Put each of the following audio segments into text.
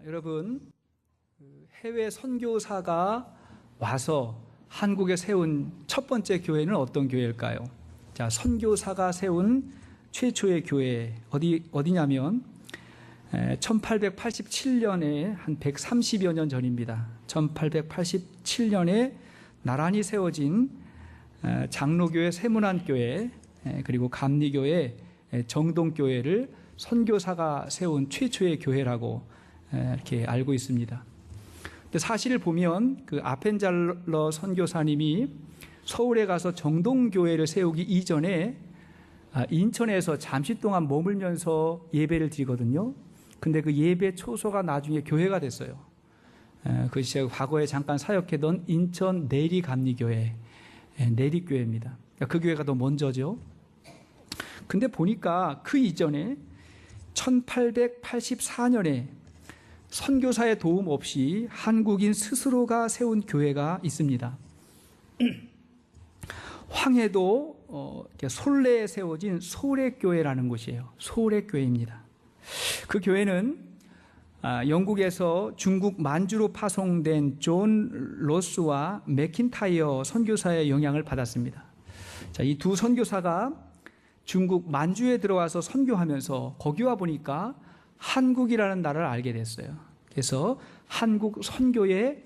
여러분, 해외 선교사가 와서 한국에 세운 첫 번째 교회는 어떤 교회일까요? 자, 선교사가 세운 최초의 교회 어디냐면 1887년에 한 130여 년 전입니다. 1887년에 나란히 세워진 장로교회 세문안교회 그리고 감리교회 정동교회를 선교사가 세운 최초의 교회라고 이렇게 알고 있습니다. 근데 사실을 보면 그 아펜잘러 선교사님이 서울에 가서 정동교회를 세우기 이전에 인천에서 잠시 동안 머물면서 예배를 드리거든요. 근데 그 예배 초소가 나중에 교회가 됐어요. 그것이 제가 과거에 잠깐 사역했던 인천 내리감리교회, 내리교회입니다. 그 교회가 더 먼저죠. 근데 보니까 그 이전에 1884년에 선교사의 도움 없이 한국인 스스로가 세운 교회가 있습니다. 황해도 솔레에 세워진 소래교회라는 곳이에요. 소래교회입니다. 그 교회는 영국에서 중국 만주로 파송된 존 로스와 맥킨타이어 선교사의 영향을 받았습니다. 자, 이 두 선교사가 중국 만주에 들어와서 선교하면서 거기 와 보니까 한국이라는 나라를 알게 됐어요. 그래서 한국 선교에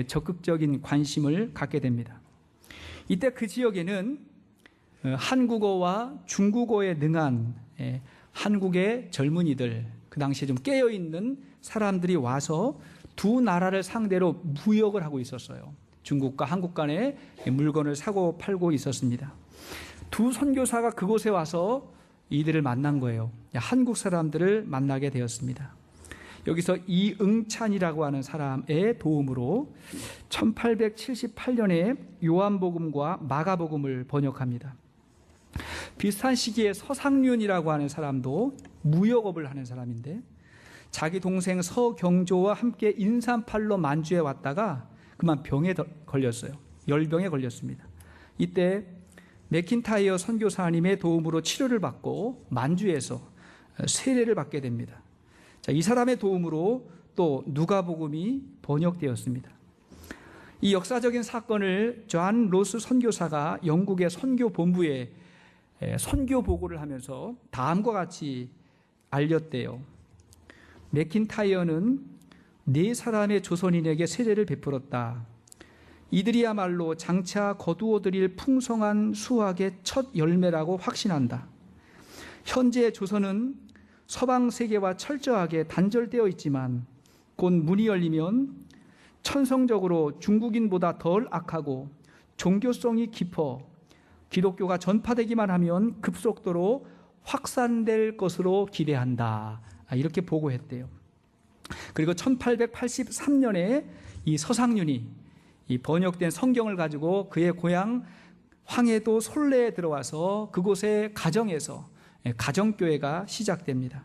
적극적인 관심을 갖게 됩니다. 이때 그 지역에는 한국어와 중국어에 능한 한국의 젊은이들, 그 당시에 좀 깨어있는 사람들이 와서 두 나라를 상대로 무역을 하고 있었어요. 중국과 한국 간에 물건을 사고 팔고 있었습니다. 두 선교사가 그곳에 와서 이들을 만난 거예요. 한국 사람들을 만나게 되었습니다. 여기서 이응찬이라고 하는 사람의 도움으로 1878년에 요한복음과 마가복음을 번역합니다. 비슷한 시기에 서상륜이라고 하는 사람도 무역업을 하는 사람인데 자기 동생 서경조와 함께 인삼팔로 만주에 왔다가 그만 병에 걸렸어요. 열병에 걸렸습니다. 이때 맥킨타이어 선교사님의 도움으로 치료를 받고 만주에서 세례를 받게 됩니다. 자, 이 사람의 도움으로 또 누가복음이 번역되었습니다. 이 역사적인 사건을 존 로스 선교사가 영국의 선교본부에 선교 보고를 하면서 다음과 같이 알렸대요. 맥킨타이어는 네 사람의 조선인에게 세례를 베풀었다. 이들이야말로 장차 거두어들일 풍성한 수확의 첫 열매라고 확신한다. 현재 조선은 서방 세계와 철저하게 단절되어 있지만 곧 문이 열리면 천성적으로 중국인보다 덜 악하고 종교성이 깊어 기독교가 전파되기만 하면 급속도로 확산될 것으로 기대한다. 이렇게 보고했대요. 그리고 1883년에 이 서상륜이 이 번역된 성경을 가지고 그의 고향 황해도 솔레에 들어와서 그곳의 가정에서 가정교회가 시작됩니다.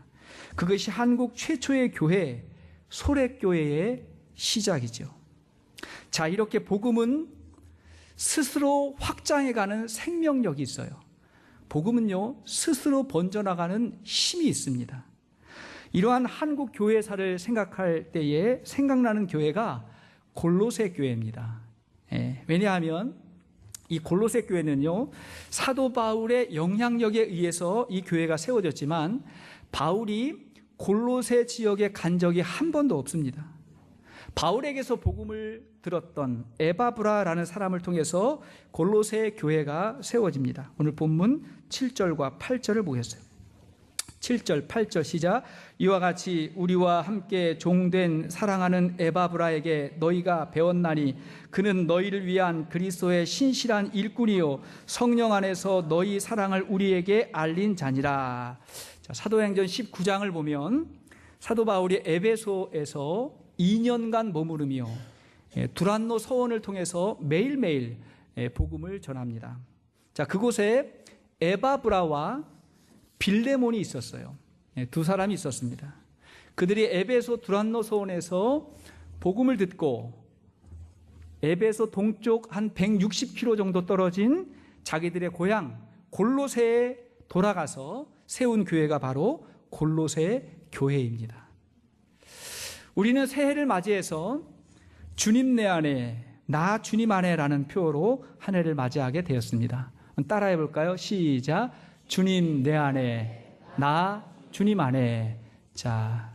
그것이 한국 최초의 교회 소래교회의 시작이죠. 자, 이렇게 복음은 스스로 확장해가는 생명력이 있어요. 복음은요, 스스로 번져나가는 힘이 있습니다. 이러한 한국 교회사를 생각할 때에 생각나는 교회가 골로새 교회입니다. 왜냐하면 이 골로새 교회는요, 사도 바울의 영향력에 의해서 이 교회가 세워졌지만 바울이 골로새 지역에 간 적이 한 번도 없습니다. 바울에게서 복음을 들었던 에바브라라는 사람을 통해서 골로새 교회가 세워집니다. 오늘 본문 7절과 8절을 보겠어요. 7절, 8절 시작. 이와 같이 우리와 함께 종된 사랑하는 에바브라에게 너희가 배웠나니 그는 너희를 위한 그리스도의 신실한 일꾼이요 성령 안에서 너희 사랑을 우리에게 알린 자니라. 자, 사도행전 19장을 보면 사도 바울이 에베소에서 2년간 머무르며 두란노 서원을 통해서 매일매일 복음을 전합니다. 자, 그곳에 에바브라와 빌레몬이 있었어요. 두 사람이 있었습니다. 그들이 에베소 두란노 서원에서 복음을 듣고 에베소 동쪽 한 160km 정도 떨어진 자기들의 고향 골로새에 돌아가서 세운 교회가 바로 골로새 교회입니다. 우리는 새해를 맞이해서 주님 내 안에, 나 주님 안에라는 표어로 한 해를 맞이하게 되었습니다. 따라해 볼까요? 시작. 주님 내 안에, 나 주님 안에. 자,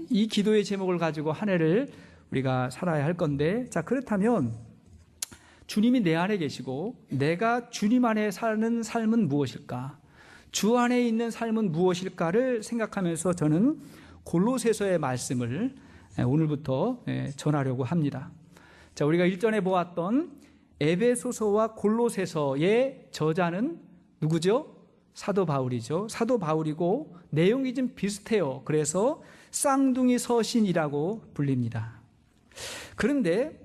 이 기도의 제목을 가지고 한 해를 우리가 살아야 할 건데, 자, 그렇다면 주님이 내 안에 계시고 내가 주님 안에 사는 삶은 무엇일까? 주 안에 있는 삶은 무엇일까를 생각하면서 저는 골로새서의 말씀을 오늘부터 전하려고 합니다. 자, 우리가 일전에 보았던 에베소서와 골로새서의 저자는 누구죠? 사도 바울이죠. 사도 바울이고 내용이 좀 비슷해요. 그래서 쌍둥이 서신이라고 불립니다. 그런데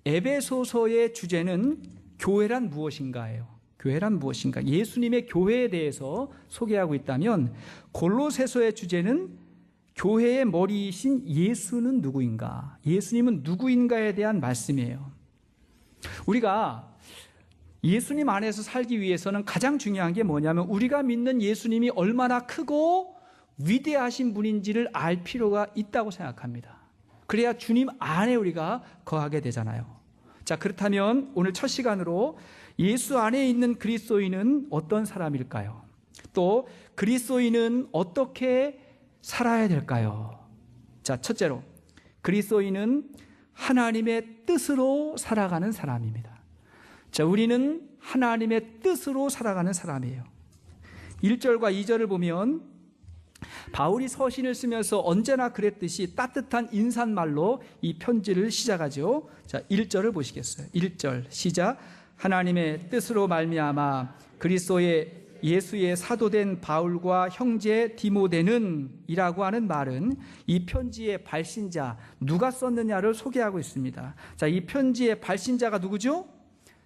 에베소서의 주제는 교회란 무엇인가예요. 교회란 무엇인가? 예수님의 교회에 대해서 소개하고 있다면 골로새서의 주제는 교회의 머리이신 예수는 누구인가? 예수님은 누구인가에 대한 말씀이에요. 우리가 예수님 안에서 살기 위해서는 가장 중요한 게 뭐냐면 우리가 믿는 예수님이 얼마나 크고 위대하신 분인지를 알 필요가 있다고 생각합니다. 그래야 주님 안에 우리가 거하게 되잖아요. 자, 그렇다면 오늘 첫 시간으로 예수 안에 있는 그리스도인은 어떤 사람일까요? 또 그리스도인은 어떻게 살아야 될까요? 자, 첫째로 그리스도인은 하나님의 뜻으로 살아가는 사람입니다. 자, 우리는 하나님의 뜻으로 살아가는 사람이에요. 1절과 2절을 보면 바울이 서신을 쓰면서 언제나 그랬듯이 따뜻한 인사말로 이 편지를 시작하죠. 자, 1절을 보시겠어요? 1절 시작. 하나님의 뜻으로 말미암아 그리스도의 예수의 사도된 바울과 형제 디모데는 이라고 하는 말은 이 편지의 발신자 누가 썼느냐를 소개하고 있습니다. 자, 이 편지의 발신자가 누구죠?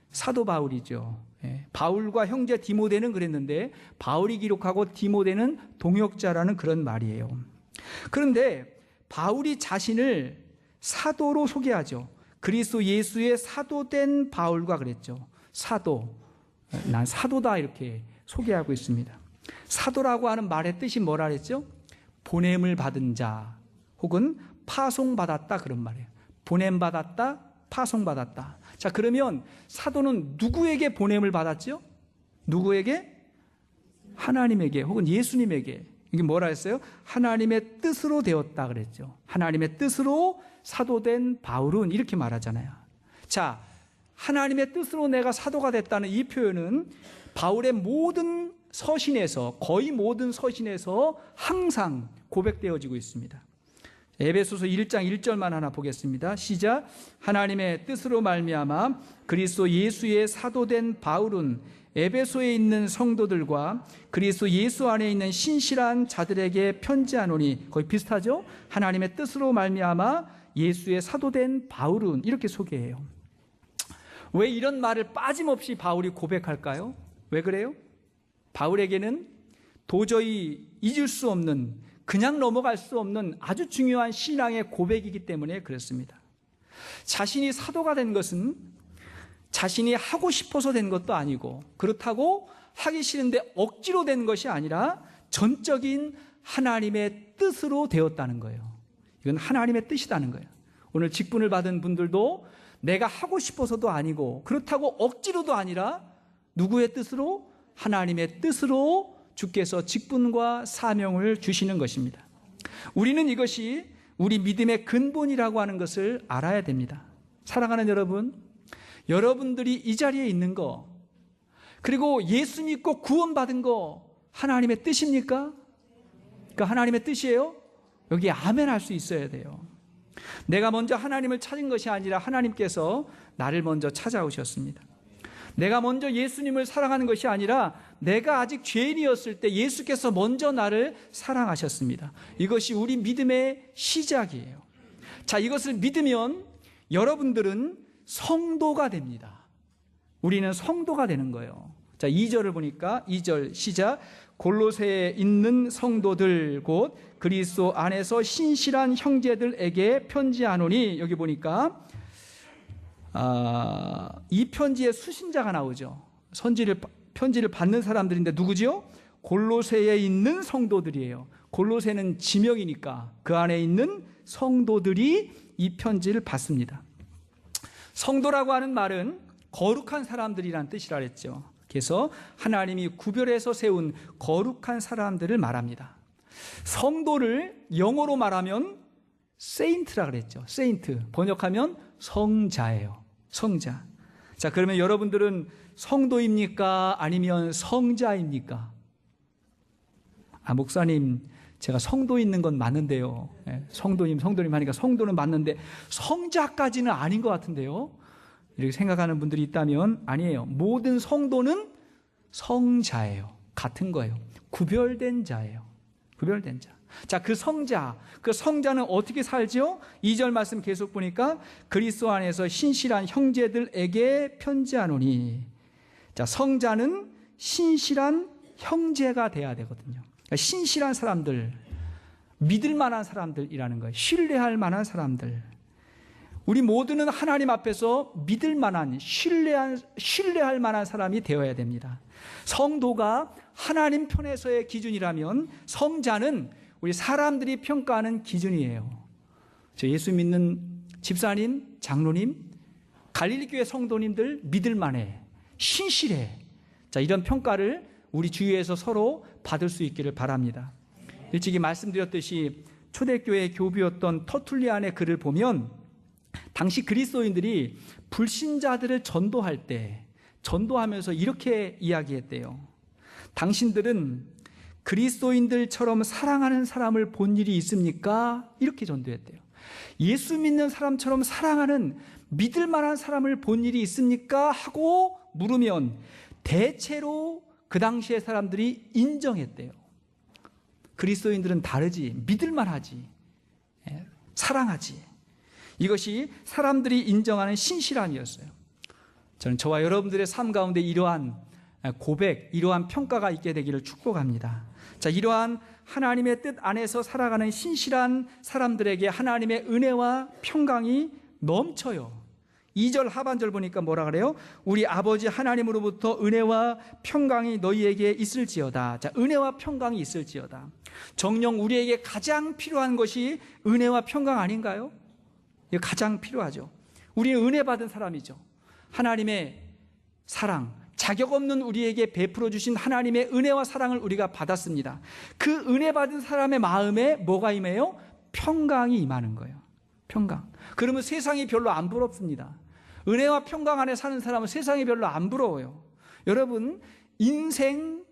사도 바울이죠. 바울과 형제 디모데는 그랬는데 바울이 기록하고 디모데는 동역자라는 그런 말이에요. 그런데 바울이 자신을 사도로 소개하죠. 그리스도 예수의 사도된 바울과 그랬죠. 사도, 난 사도다 이렇게 소개하고 있습니다. 사도라고 하는 말의 뜻이 뭐라 그랬죠? 보냄을 받은 자 혹은 파송받았다 그런 말이에요. 보냄받았다, 파송받았다. 자, 그러면 사도는 누구에게 보냄을 받았죠? 누구에게? 하나님에게 혹은 예수님에게. 이게 뭐라 했어요? 하나님의 뜻으로 되었다 그랬죠. 하나님의 뜻으로 사도된 바울은 이렇게 말하잖아요. 자, 하나님의 뜻으로 내가 사도가 됐다는 이 표현은 바울의 모든 서신에서, 거의 모든 서신에서 항상 고백되어지고 있습니다. 에베소서 1장 1절만 하나 보겠습니다. 시작. 하나님의 뜻으로 말미암아 그리스도 예수의 사도된 바울은 에베소에 있는 성도들과 그리스도 예수 안에 있는 신실한 자들에게 편지하노니, 거의 비슷하죠? 하나님의 뜻으로 말미암아 예수의 사도된 바울은 이렇게 소개해요. 왜 이런 말을 빠짐없이 바울이 고백할까요? 왜 그래요? 바울에게는 도저히 잊을 수 없는, 그냥 넘어갈 수 없는 아주 중요한 신앙의 고백이기 때문에 그렇습니다. 자신이 사도가 된 것은 자신이 하고 싶어서 된 것도 아니고, 그렇다고 하기 싫은데 억지로 된 것이 아니라 전적인 하나님의 뜻으로 되었다는 거예요. 이건 하나님의 뜻이라는 거예요. 오늘 직분을 받은 분들도 내가 하고 싶어서도 아니고 그렇다고 억지로도 아니라 누구의 뜻으로? 하나님의 뜻으로 주께서 직분과 사명을 주시는 것입니다. 우리는 이것이 우리 믿음의 근본이라고 하는 것을 알아야 됩니다. 사랑하는 여러분, 여러분들이 이 자리에 있는 거, 그리고 예수 믿고 구원받은 거 하나님의 뜻입니까? 그러니까 하나님의 뜻이에요? 여기 아멘 할 수 있어야 돼요. 내가 먼저 하나님을 찾은 것이 아니라 하나님께서 나를 먼저 찾아오셨습니다. 내가 먼저 예수님을 사랑하는 것이 아니라 내가 아직 죄인이었을 때 예수께서 먼저 나를 사랑하셨습니다. 이것이 우리 믿음의 시작이에요. 자, 이것을 믿으면 여러분들은 성도가 됩니다. 우리는 성도가 되는 거예요. 자, 2절을 보니까 2절 시작. 골로새에 있는 성도들 곧 그리스도 안에서 신실한 형제들에게 편지하노니, 여기 보니까 이 편지에 수신자가 나오죠. 편지를 받는 사람들인데 누구지요? 골로새에 있는 성도들이에요. 골로새는 지명이니까 그 안에 있는 성도들이 이 편지를 받습니다. 성도라고 하는 말은 거룩한 사람들이란 뜻이라 했죠. 그래서 하나님이 구별해서 세운 거룩한 사람들을 말합니다. 성도를 영어로 말하면 세인트라 그랬죠. 세인트. 번역하면 성자예요. 성자. 자, 그러면 여러분들은 성도입니까? 아니면 성자입니까? 목사님, 제가 성도 있는 건 맞는데요. 성도님 하니까 성도는 맞는데 성자까지는 아닌 것 같은데요. 이렇게 생각하는 분들이 있다면 아니에요. 모든 성도는 성자예요. 같은 거예요. 구별된 자예요. 구별된 자. 자, 그 성자는 어떻게 살죠? 2절 말씀 계속 보니까 그리스도 안에서 신실한 형제들에게 편지하노니. 자, 성자는 신실한 형제가 돼야 되거든요. 그러니까 신실한 사람들, 믿을 만한 사람들이라는 거예요. 신뢰할 만한 사람들. 우리 모두는 하나님 앞에서 믿을 만한, 신뢰할 만한 사람이 되어야 됩니다. 성도가 하나님 편에서의 기준이라면 성자는 우리 사람들이 평가하는 기준이에요. 저 예수 믿는 집사님, 장로님, 갈릴리교회 성도님들 믿을 만해, 신실해. 자, 이런 평가를 우리 주위에서 서로 받을 수 있기를 바랍니다. 일찍이 말씀드렸듯이 초대교회 교부였던 터툴리안의 글을 보면 당시 그리스도인들이 불신자들을 전도하면서 이렇게 이야기했대요. 당신들은 그리스도인들처럼 사랑하는 사람을 본 일이 있습니까? 이렇게 전도했대요. 예수 믿는 사람처럼 사랑하는 믿을 만한 사람을 본 일이 있습니까? 하고 물으면 대체로 그 당시의 사람들이 인정했대요. 그리스도인들은 다르지, 믿을 만하지, 사랑하지. 이것이 사람들이 인정하는 신실함이었어요. 저는 저와 여러분들의 삶 가운데 이러한 고백, 이러한 평가가 있게 되기를 축복합니다. 자, 이러한 하나님의 뜻 안에서 살아가는 신실한 사람들에게 하나님의 은혜와 평강이 넘쳐요. 2절 하반절 보니까 뭐라 그래요? 우리 아버지 하나님으로부터 은혜와 평강이 너희에게 있을지어다. 자, 은혜와 평강이 있을지어다. 정녕 우리에게 가장 필요한 것이 은혜와 평강 아닌가요? 이거 가장 필요하죠. 우리는 은혜 받은 사람이죠. 하나님의 사랑, 자격 없는 우리에게 베풀어 주신 하나님의 은혜와 사랑을 우리가 받았습니다. 그 은혜 받은 사람의 마음에 뭐가 임해요? 평강이 임하는 거예요. 평강. 그러면 세상이 별로 안 부럽습니다. 은혜와 평강 안에 사는 사람은 세상이 별로 안 부러워요. 여러분, 인생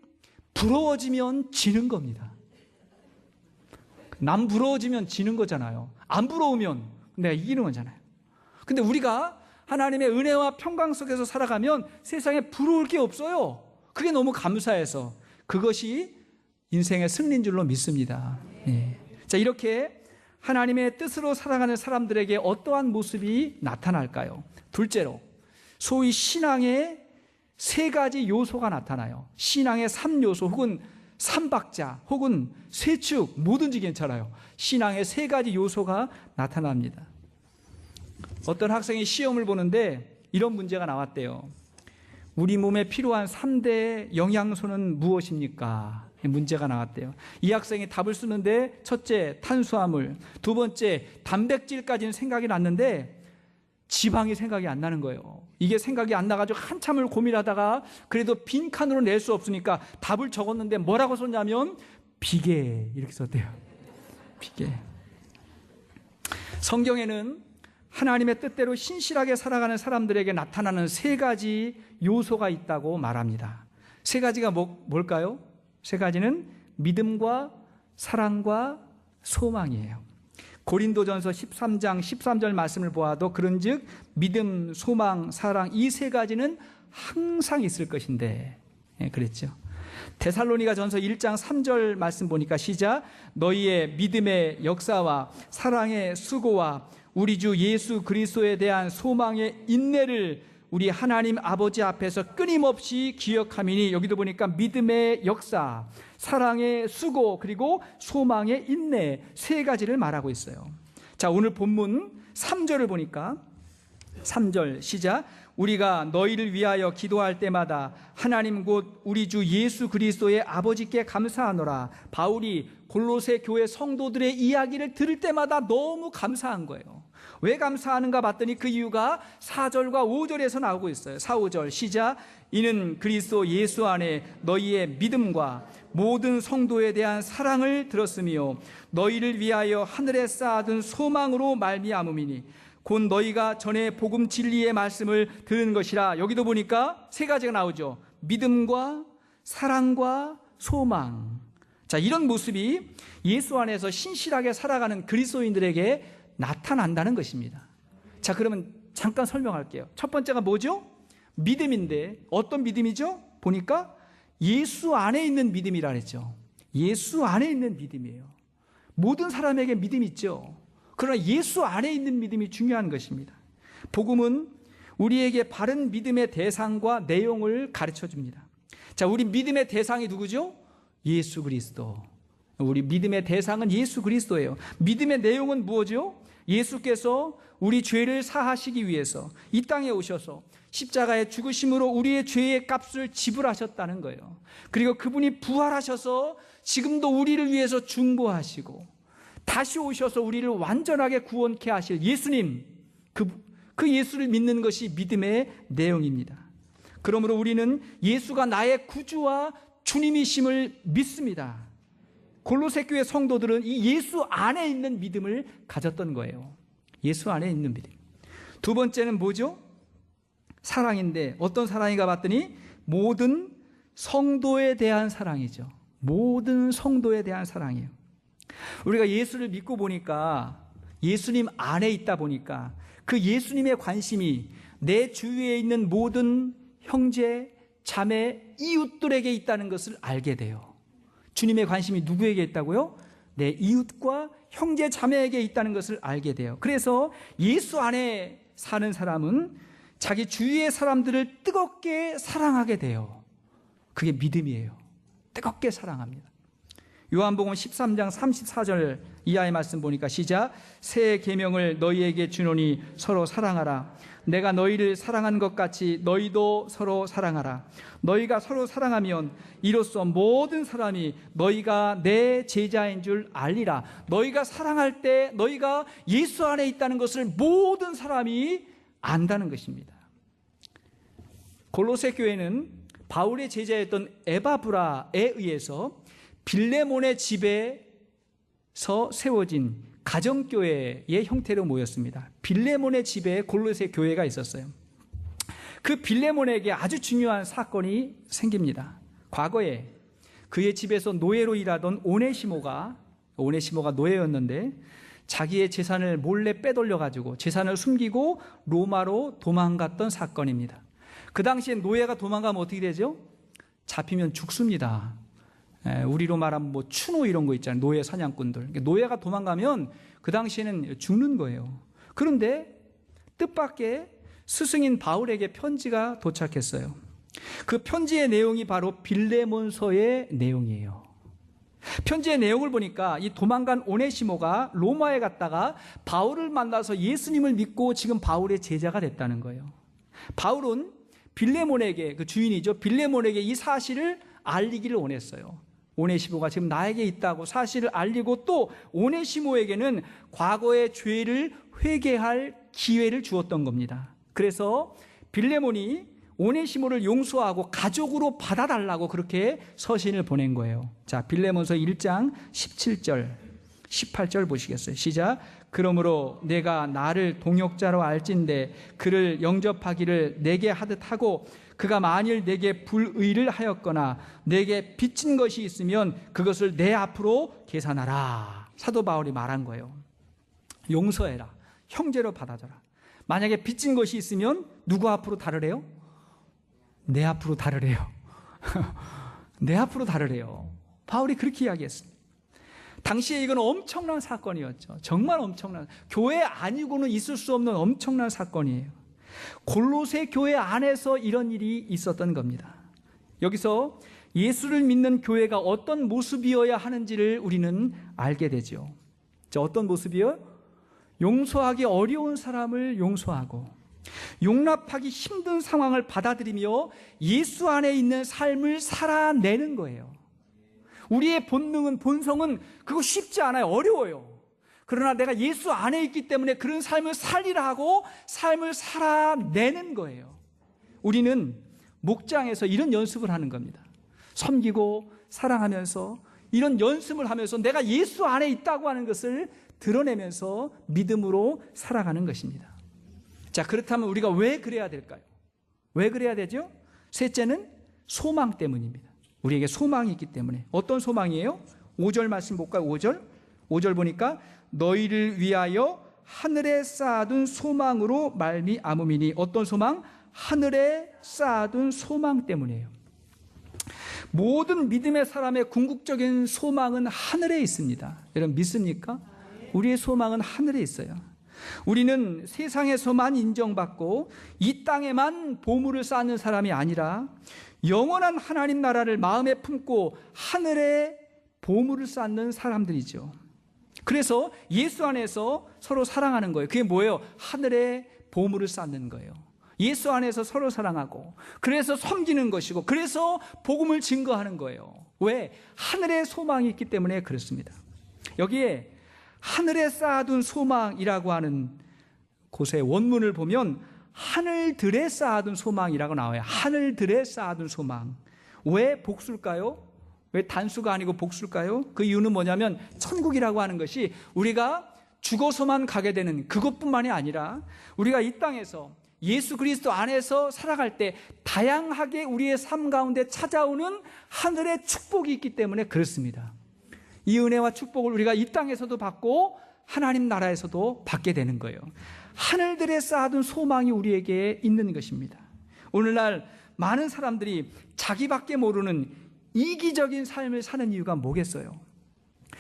부러워지면 지는 겁니다. 남 부러워지면 지는 거잖아요. 안 부러우면 내가 이기는 거잖아요. 근데 우리가 하나님의 은혜와 평강 속에서 살아가면 세상에 부러울 게 없어요. 그게 너무 감사해서 그것이 인생의 승리인 줄로 믿습니다. 네. 자, 이렇게 하나님의 뜻으로 살아가는 사람들에게 어떠한 모습이 나타날까요? 둘째로, 소위 신앙의 세 가지 요소가 나타나요. 신앙의 3요소 혹은 3박자 혹은 쇠축 뭐든지 괜찮아요. 신앙의 세 가지 요소가 나타납니다. 어떤 학생이 시험을 보는데 이런 문제가 나왔대요. 우리 몸에 필요한 3대 영양소는 무엇입니까? 문제가 나왔대요. 이 학생이 답을 쓰는데 첫째 탄수화물, 두 번째 단백질까지는 생각이 났는데 지방이 생각이 안 나는 거예요. 이게 생각이 안 나가지고 한참을 고민하다가 그래도 빈칸으로 낼 수 없으니까 답을 적었는데 뭐라고 썼냐면 비계 이렇게 썼대요. 비계. 성경에는 하나님의 뜻대로 신실하게 살아가는 사람들에게 나타나는 세 가지 요소가 있다고 말합니다. 세 가지가 뭘까요? 세 가지는 믿음과 사랑과 소망이에요. 고린도전서 13장 13절 말씀을 보아도 그런즉 믿음, 소망, 사랑 이 세 가지는 항상 있을 것인데 그랬죠. 데살로니가전서 1장 3절 말씀 보니까 시작. 너희의 믿음의 역사와 사랑의 수고와 우리 주 예수 그리스도에 대한 소망의 인내를 우리 하나님 아버지 앞에서 끊임없이 기억하미니. 여기도 보니까 믿음의 역사, 사랑의 수고, 그리고 소망의 인내 세 가지를 말하고 있어요. 자, 오늘 본문 3절을 보니까 3절 시작. 우리가 너희를 위하여 기도할 때마다 하나님 곧 우리 주 예수 그리스도의 아버지께 감사하노라. 바울이 골로새 교회 성도들의 이야기를 들을 때마다 너무 감사한 거예요. 왜 감사하는가 봤더니 그 이유가 4절과 5절에서 나오고 있어요. 4, 5절 시작. 이는 그리스도 예수 안에 너희의 믿음과 모든 성도에 대한 사랑을 들었으며 너희를 위하여 하늘에 쌓아둔 소망으로 말미암음이니 곧 너희가 전에 복음 진리의 말씀을 들은 것이라. 여기도 보니까 세 가지가 나오죠. 믿음과 사랑과 소망. 자, 이런 모습이 예수 안에서 신실하게 살아가는 그리스도인들에게 나타난다는 것입니다. 자, 그러면 잠깐 설명할게요. 첫 번째가 뭐죠? 믿음인데 어떤 믿음이죠? 보니까 예수 안에 있는 믿음이라 그랬죠. 예수 안에 있는 믿음이에요. 모든 사람에게 믿음이 있죠. 그러나 예수 안에 있는 믿음이 중요한 것입니다. 복음은 우리에게 바른 믿음의 대상과 내용을 가르쳐 줍니다. 자, 우리 믿음의 대상이 누구죠? 예수 그리스도. 우리 믿음의 대상은 예수 그리스도예요. 믿음의 내용은 무엇이죠? 예수께서 우리 죄를 사하시기 위해서 이 땅에 오셔서 십자가의 죽으심으로 우리의 죄의 값을 지불하셨다는 거예요. 그리고 그분이 부활하셔서 지금도 우리를 위해서 중보하시고 다시 오셔서 우리를 완전하게 구원케 하실 예수님, 그 예수를 믿는 것이 믿음의 내용입니다. 그러므로 우리는 예수가 나의 구주와 주님이심을 믿습니다. 골로새 교회 성도들은 이 예수 안에 있는 믿음을 가졌던 거예요. 예수 안에 있는 믿음. 두 번째는 뭐죠? 사랑인데 어떤 사랑인가 봤더니 모든 성도에 대한 사랑이죠. 모든 성도에 대한 사랑이에요. 우리가 예수를 믿고 보니까 예수님 안에 있다 보니까 그 예수님의 관심이 내 주위에 있는 모든 형제, 자매, 이웃들에게 있다는 것을 알게 돼요. 주님의 관심이 누구에게 있다고요? 내 이웃과 형제, 자매에게 있다는 것을 알게 돼요. 그래서 예수 안에 사는 사람은 자기 주위의 사람들을 뜨겁게 사랑하게 돼요. 그게 믿음이에요. 뜨겁게 사랑합니다. 요한복음 13장 34절 이하의 말씀 보니까 시작. 새 계명을 너희에게 주노니 서로 사랑하라. 내가 너희를 사랑한 것 같이 너희도 서로 사랑하라. 너희가 서로 사랑하면 이로써 모든 사람이 너희가 내 제자인 줄 알리라. 너희가 사랑할 때 너희가 예수 안에 있다는 것을 모든 사람이 안다는 것입니다. 골로새 교회는 바울의 제자였던 에바브라에 의해서 빌레몬의 집에서 세워진 가정교회의 형태로 모였습니다. 빌레몬의 집에 골로새 교회가 있었어요. 그 빌레몬에게 아주 중요한 사건이 생깁니다. 과거에 그의 집에서 노예로 일하던 오네시모가 노예였는데 자기의 재산을 몰래 빼돌려가지고 재산을 숨기고 로마로 도망갔던 사건입니다. 그 당시에 노예가 도망가면 어떻게 되죠? 잡히면 죽습니다. 우리로 말하면 뭐 추노 이런 거 있잖아요. 노예 사냥꾼들. 노예가 도망가면 그 당시에는 죽는 거예요. 그런데 뜻밖의 스승인 바울에게 편지가 도착했어요. 그 편지의 내용이 바로 빌레몬서의 내용이에요. 편지의 내용을 보니까 이 도망간 오네시모가 로마에 갔다가 바울을 만나서 예수님을 믿고 지금 바울의 제자가 됐다는 거예요. 바울은 빌레몬에게, 그 주인이죠, 빌레몬에게 이 사실을 알리기를 원했어요. 오네시모가 지금 나에게 있다고 사실을 알리고 또 오네시모에게는 과거의 죄를 회개할 기회를 주었던 겁니다. 그래서 빌레몬이 오네시모를 용서하고 가족으로 받아달라고 그렇게 서신을 보낸 거예요. 자, 빌레몬서 1장 17절 18절 보시겠어요? 시작. 그러므로 내가 나를 동역자로 알진대 그를 영접하기를 내게 하듯 하고 그가 만일 내게 불의를 하였거나 내게 빚진 것이 있으면 그것을 내 앞으로 계산하라. 사도 바울이 말한 거예요. 용서해라. 형제로 받아줘라. 만약에 빚진 것이 있으면 누구 앞으로 다르래요? 내 앞으로 다르래요. 내 앞으로 다르래요. 바울이 그렇게 이야기했습니다. 당시에 이건 엄청난 사건이었죠. 정말 엄청난, 교회 아니고는 있을 수 없는 엄청난 사건이에요. 골로새 교회 안에서 이런 일이 있었던 겁니다. 여기서 예수를 믿는 교회가 어떤 모습이어야 하는지를 우리는 알게 되죠. 자, 어떤 모습이요? 용서하기 어려운 사람을 용서하고 용납하기 힘든 상황을 받아들이며 예수 안에 있는 삶을 살아내는 거예요. 우리의 본성은 그거 쉽지 않아요. 어려워요. 그러나 내가 예수 안에 있기 때문에 그런 삶을 살리라 하고 삶을 살아내는 거예요. 우리는 목장에서 이런 연습을 하는 겁니다. 섬기고 사랑하면서 이런 연습을 하면서 내가 예수 안에 있다고 하는 것을 드러내면서 믿음으로 살아가는 것입니다. 자, 그렇다면 우리가 왜 그래야 될까요? 왜 그래야 되죠? 셋째는 소망 때문입니다. 우리에게 소망이 있기 때문에. 어떤 소망이에요? 5절 말씀 볼까요? 5절 보니까 너희를 위하여 하늘에 쌓아둔 소망으로 말미암음이니. 어떤 소망? 하늘에 쌓아둔 소망 때문이에요. 모든 믿음의 사람의 궁극적인 소망은 하늘에 있습니다. 여러분 믿습니까? 우리의 소망은 하늘에 있어요. 우리는 세상에서만 인정받고 이 땅에만 보물을 쌓는 사람이 아니라 영원한 하나님 나라를 마음에 품고 하늘에 보물을 쌓는 사람들이죠. 그래서 예수 안에서 서로 사랑하는 거예요. 그게 뭐예요? 하늘에 보물을 쌓는 거예요. 예수 안에서 서로 사랑하고 그래서 섬기는 것이고 그래서 복음을 증거하는 거예요. 왜? 하늘에 소망이 있기 때문에 그렇습니다. 여기에 하늘에 쌓아둔 소망이라고 하는 곳의 원문을 보면 하늘들에 쌓아둔 소망이라고 나와요. 하늘들에 쌓아둔 소망. 왜 복수일까요? 왜 단수가 아니고 복수일까요? 그 이유는 뭐냐면 천국이라고 하는 것이 우리가 죽어서만 가게 되는 그것뿐만이 아니라 우리가 이 땅에서 예수 그리스도 안에서 살아갈 때 다양하게 우리의 삶 가운데 찾아오는 하늘의 축복이 있기 때문에 그렇습니다. 이 은혜와 축복을 우리가 이 땅에서도 받고 하나님 나라에서도 받게 되는 거예요. 하늘들에 쌓아둔 소망이 우리에게 있는 것입니다. 오늘날 많은 사람들이 자기밖에 모르는 이기적인 삶을 사는 이유가 뭐겠어요?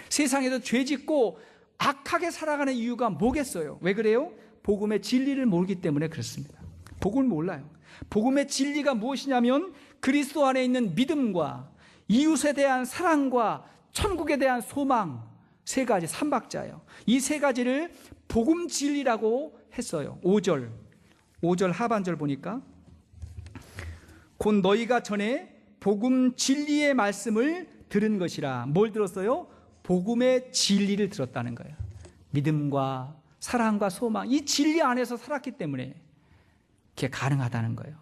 세상에서 죄짓고 악하게 살아가는 이유가 뭐겠어요? 왜 그래요? 복음의 진리를 모르기 때문에 그렇습니다. 복음을 몰라요. 복음의 진리가 무엇이냐면 그리스도 안에 있는 믿음과 이웃에 대한 사랑과 천국에 대한 소망, 세 가지, 삼박자예요. 이 세 가지를 복음 진리라고 했어요. 5절 하반절 보니까 곧 너희가 전에 복음 진리의 말씀을 들은 것이라. 뭘 들었어요? 복음의 진리를 들었다는 거예요. 믿음과 사랑과 소망, 이 진리 안에서 살았기 때문에 그게 가능하다는 거예요.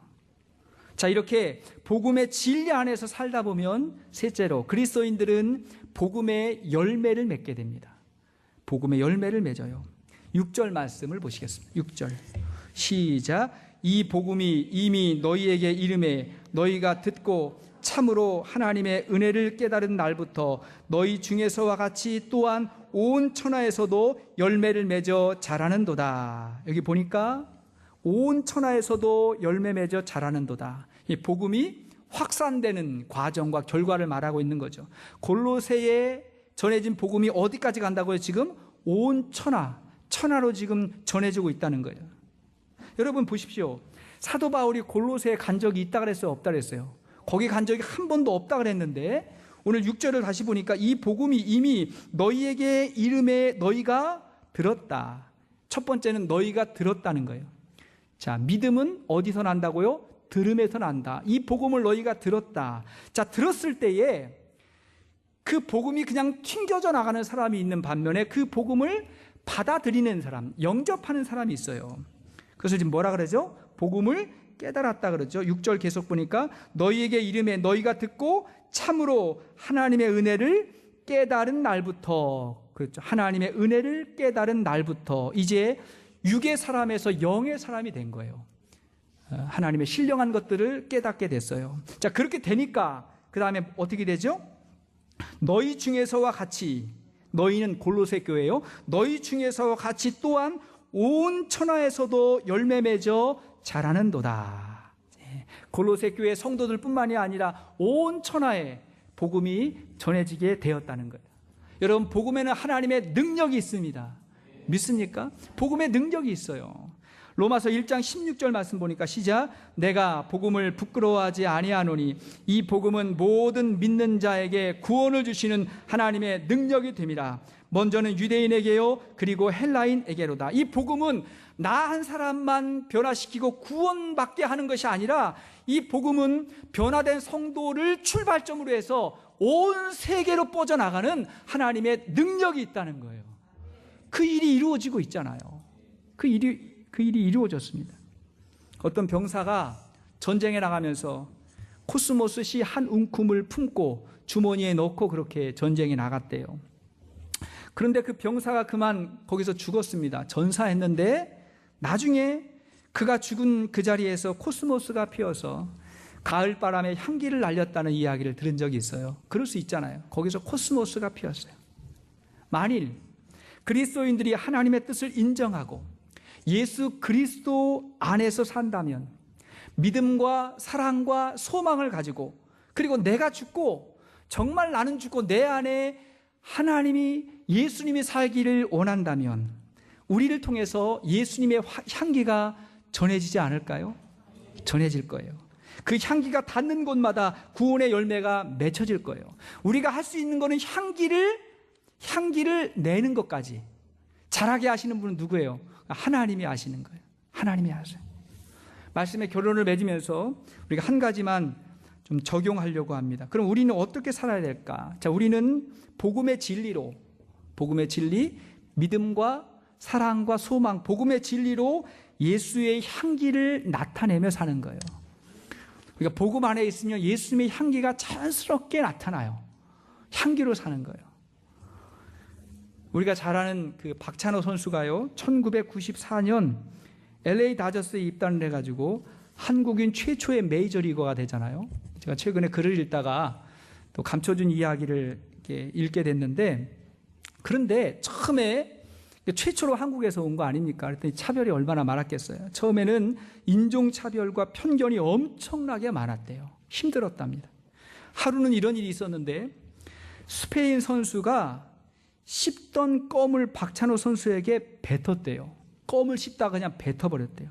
자, 이렇게 복음의 진리 안에서 살다 보면 셋째로 그리스도인들은 복음의 열매를 맺게 됩니다. 복음의 열매를 맺어요. 6절 말씀을 보시겠습니다. 6절 시작. 이 복음이 이미 너희에게 이름에 너희가 듣고 참으로 하나님의 은혜를 깨달은 날부터 너희 중에서와 같이 또한 온 천하에서도 열매를 맺어 자라는도다. 여기 보니까 온 천하에서도 열매 맺어 자라는도다. 이 복음이 확산되는 과정과 결과를 말하고 있는 거죠. 골로새에 전해진 복음이 어디까지 간다고요? 지금 온 천하로 지금 전해지고 있다는 거예요. 여러분 보십시오. 사도 바울이 골로새에 간 적이 있다 그랬어요? 없다 그랬어요? 거기 간 적이 한 번도 없다 그랬는데 오늘 6절을 다시 보니까 이 복음이 이미 너희에게 이름에 너희가 들었다. 첫 번째는 너희가 들었다는 거예요. 자, 믿음은 어디서 난다고요? 들음에서 난다. 이 복음을 너희가 들었다. 자, 들었을 때에 그 복음이 그냥 튕겨져 나가는 사람이 있는 반면에 그 복음을 받아들이는 사람, 영접하는 사람이 있어요. 그래서 지금 뭐라 그러죠? 복음을 깨달았다 그러죠. 6절 계속 보니까 너희에게 이름에 너희가 듣고 참으로 하나님의 은혜를 깨달은 날부터, 그렇죠. 하나님의 은혜를 깨달은 날부터 이제 육의 사람에서 영의 사람이 된 거예요. 하나님의 신령한 것들을 깨닫게 됐어요. 자, 그렇게 되니까 그 다음에 어떻게 되죠? 너희 중에서와 같이, 너희는 골로새 교회요. 너희 중에서와 같이 또한 온 천하에서도 열매 맺어 자라는도다. 골로새 교회 성도들뿐만이 아니라 온 천하에 복음이 전해지게 되었다는 거예요. 여러분, 복음에는 하나님의 능력이 있습니다. 믿습니까? 복음의 능력이 있어요. 로마서 1장 16절 말씀 보니까 시작. 내가 복음을 부끄러워하지 아니하노니 이 복음은 모든 믿는 자에게 구원을 주시는 하나님의 능력이 됨이라. 먼저는 유대인에게요 그리고 헬라인에게로다. 이 복음은 나 한 사람만 변화시키고 구원받게 하는 것이 아니라 이 복음은 변화된 성도를 출발점으로 해서 온 세계로 뻗어나가는 하나님의 능력이 있다는 거예요. 그 일이 이루어지고 있잖아요. 그 일이 이루어졌습니다. 어떤 병사가 전쟁에 나가면서 코스모스 씨 한 움큼을 품고 주머니에 넣고 그렇게 전쟁에 나갔대요. 그런데 그 병사가 그만 거기서 죽었습니다. 전사했는데 나중에 그가 죽은 그 자리에서 코스모스가 피어서 가을바람에 향기를 날렸다는 이야기를 들은 적이 있어요. 그럴 수 있잖아요. 거기서 코스모스가 피었어요. 만일 그리스도인들이 하나님의 뜻을 인정하고 예수 그리스도 안에서 산다면 믿음과 사랑과 소망을 가지고, 그리고 내가 죽고 정말 나는 죽고 내 안에 하나님이 예수님이 살기를 원한다면 우리를 통해서 예수님의 향기가 전해지지 않을까요? 전해질 거예요. 그 향기가 닿는 곳마다 구원의 열매가 맺혀질 거예요. 우리가 할 수 있는 거는 향기를 내는 것까지. 잘하게 하시는 분은 누구예요? 하나님이 아시는 거예요. 하나님이 아세요. 말씀에 결론을 맺으면서 우리가 한 가지만 좀 적용하려고 합니다. 그럼 우리는 어떻게 살아야 될까? 자, 우리는 복음의 진리로, 복음의 진리, 믿음과 사랑과 소망, 복음의 진리로 예수의 향기를 나타내며 사는 거예요. 그러니까 복음 안에 있으면 예수님의 향기가 자연스럽게 나타나요. 향기로 사는 거예요. 우리가 잘 아는 그 박찬호 선수가요, 1994년 LA 다저스에 입단을 해가지고 한국인 최초의 메이저리거가 되잖아요. 제가 최근에 글을 읽다가 또 감춰준 이야기를 이렇게 읽게 됐는데, 그런데 처음에 최초로 한국에서 온 거 아닙니까? 그랬더니 차별이 얼마나 많았겠어요. 처음에는 인종차별과 편견이 엄청나게 많았대요. 힘들었답니다. 하루는 이런 일이 있었는데 스페인 선수가 씹던 껌을 박찬호 선수에게 뱉었대요. 껌을 씹다가 그냥 뱉어버렸대요.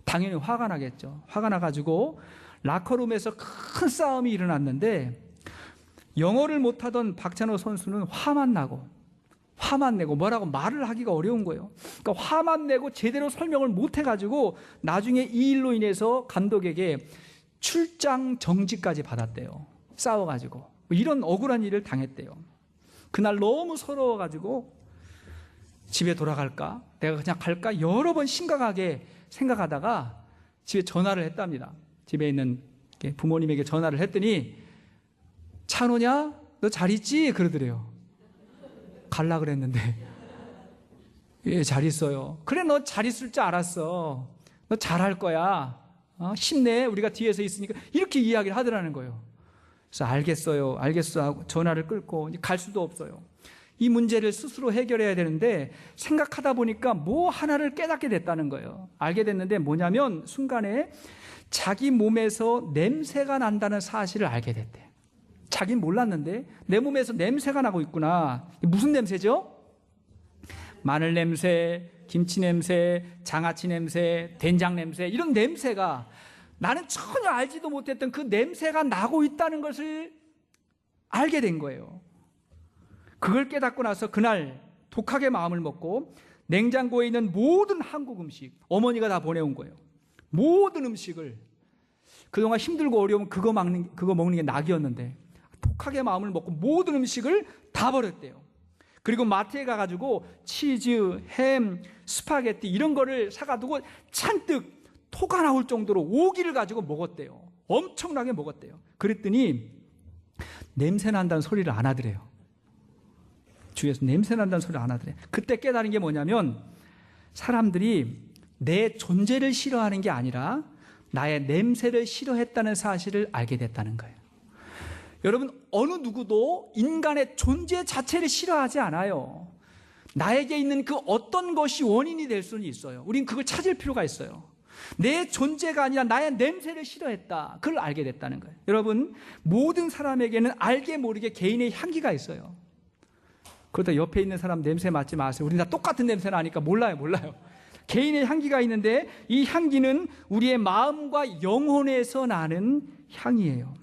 당연히 화가 나겠죠. 화가 나가지고 라커룸에서 큰 싸움이 일어났는데 영어를 못하던 박찬호 선수는 화만 내고 뭐라고 말을 하기가 어려운 거예요. 그러니까 화만 내고 제대로 설명을 못해가지고 나중에 이 일로 인해서 감독에게 출장 정지까지 받았대요. 싸워가지고 이런 억울한 일을 당했대요. 그날 너무 서러워가지고 집에 돌아갈까? 내가 그냥 갈까? 여러 번 심각하게 생각하다가 집에 전화를 했답니다. 집에 있는 부모님에게 전화를 했더니 찬호냐? 너 잘 있지? 그러더래요. 갈라 그랬는데 예, 잘 있어요. 그래, 너 잘 있을 줄 알았어. 너 잘할 거야. 힘내. 우리가 뒤에서 있으니까. 이렇게 이야기를 하더라는 거예요. 그래서 알겠어요 하고 전화를 끊고 갈 수도 없어요. 이 문제를 스스로 해결해야 되는데 생각하다 보니까 뭐 하나를 깨닫게 됐다는 거예요. 알게 됐는데 뭐냐면 순간에 자기 몸에서 냄새가 난다는 사실을 알게 됐대요. 자긴 몰랐는데 내 몸에서 냄새가 나고 있구나. 무슨 냄새죠? 마늘 냄새, 김치 냄새, 장아찌 냄새, 된장 냄새, 이런 냄새가 나는 전혀 알지도 못했던 그 냄새가 나고 있다는 것을 알게 된 거예요. 그걸 깨닫고 나서 그날 독하게 마음을 먹고 냉장고에 있는 모든 한국 음식, 어머니가 다 보내온 거예요. 모든 음식을, 그동안 힘들고 어려우면 그거 먹는 게 낙이었는데 독하게 마음을 먹고 모든 음식을 다 버렸대요. 그리고 마트에 가가지고 치즈, 햄, 스파게티 이런 거를 사가두고 잔뜩 토가 나올 정도로 오기를 가지고 먹었대요. 엄청나게 먹었대요. 그랬더니 냄새 난다는 소리를 안 하더래요. 주위에서 냄새 난다는 소리를 안 하더래요. 그때 깨달은 게 뭐냐면 사람들이 내 존재를 싫어하는 게 아니라 나의 냄새를 싫어했다는 사실을 알게 됐다는 거예요. 여러분, 어느 누구도 인간의 존재 자체를 싫어하지 않아요. 나에게 있는 그 어떤 것이 원인이 될 수는 있어요. 우린 그걸 찾을 필요가 있어요. 내 존재가 아니라 나의 냄새를 싫어했다. 그걸 알게 됐다는 거예요. 여러분, 모든 사람에게는 알게 모르게 개인의 향기가 있어요. 그러다 옆에 있는 사람 냄새 맡지 마세요. 우린 다 똑같은 냄새 나니까 몰라요. 개인의 향기가 있는데 이 향기는 우리의 마음과 영혼에서 나는 향이에요.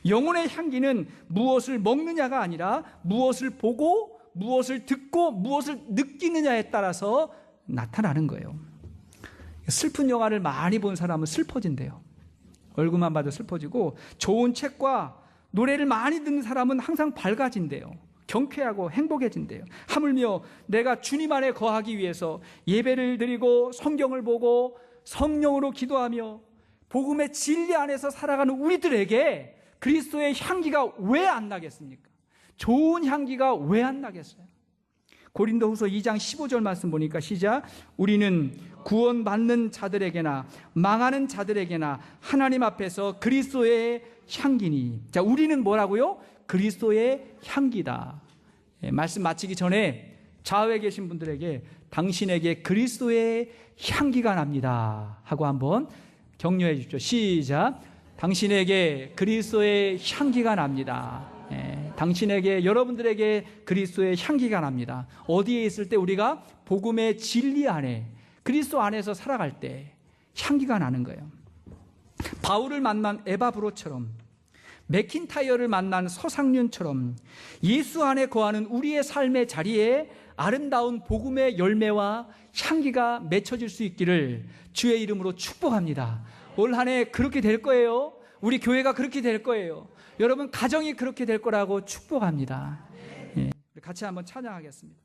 영혼의 향기는 무엇을 먹느냐가 아니라 무엇을 보고 무엇을 듣고 무엇을 느끼느냐에 따라서 나타나는 거예요. 슬픈 영화를 많이 본 사람은 슬퍼진대요. 얼굴만 봐도 슬퍼지고, 좋은 책과 노래를 많이 듣는 사람은 항상 밝아진대요. 경쾌하고 행복해진대요. 하물며 내가 주님 안에 거하기 위해서 예배를 드리고 성경을 보고 성령으로 기도하며 복음의 진리 안에서 살아가는 우리들에게 그리스도의 향기가 왜 안 나겠습니까? 좋은 향기가 왜 안 나겠어요? 고린도후서 2장 15절 말씀 보니까 시작. 우리는 구원받는 자들에게나 망하는 자들에게나 하나님 앞에서 그리스도의 향기니. 자, 우리는 뭐라고요? 그리스도의 향기다. 예, 말씀 마치기 전에 좌우에 계신 분들에게 당신에게 그리스도의 향기가 납니다 하고 한번 격려해 주십시오. 시작. 당신에게 그리스도의 향기가 납니다. 당신에게, 여러분들에게 그리스도의 향기가 납니다. 어디에 있을 때? 우리가 복음의 진리 안에, 그리스도 안에서 살아갈 때 향기가 나는 거예요. 바울을 만난 에바브로처럼, 맥킨타이어를 만난 서상륜처럼 예수 안에 거하는 우리의 삶의 자리에 아름다운 복음의 열매와 향기가 맺혀질 수 있기를 주의 이름으로 축복합니다. 올 한 해 그렇게 될 거예요. 우리 교회가 그렇게 될 거예요. 여러분 가정이 그렇게 될 거라고 축복합니다. 예, 같이 한번 찬양하겠습니다.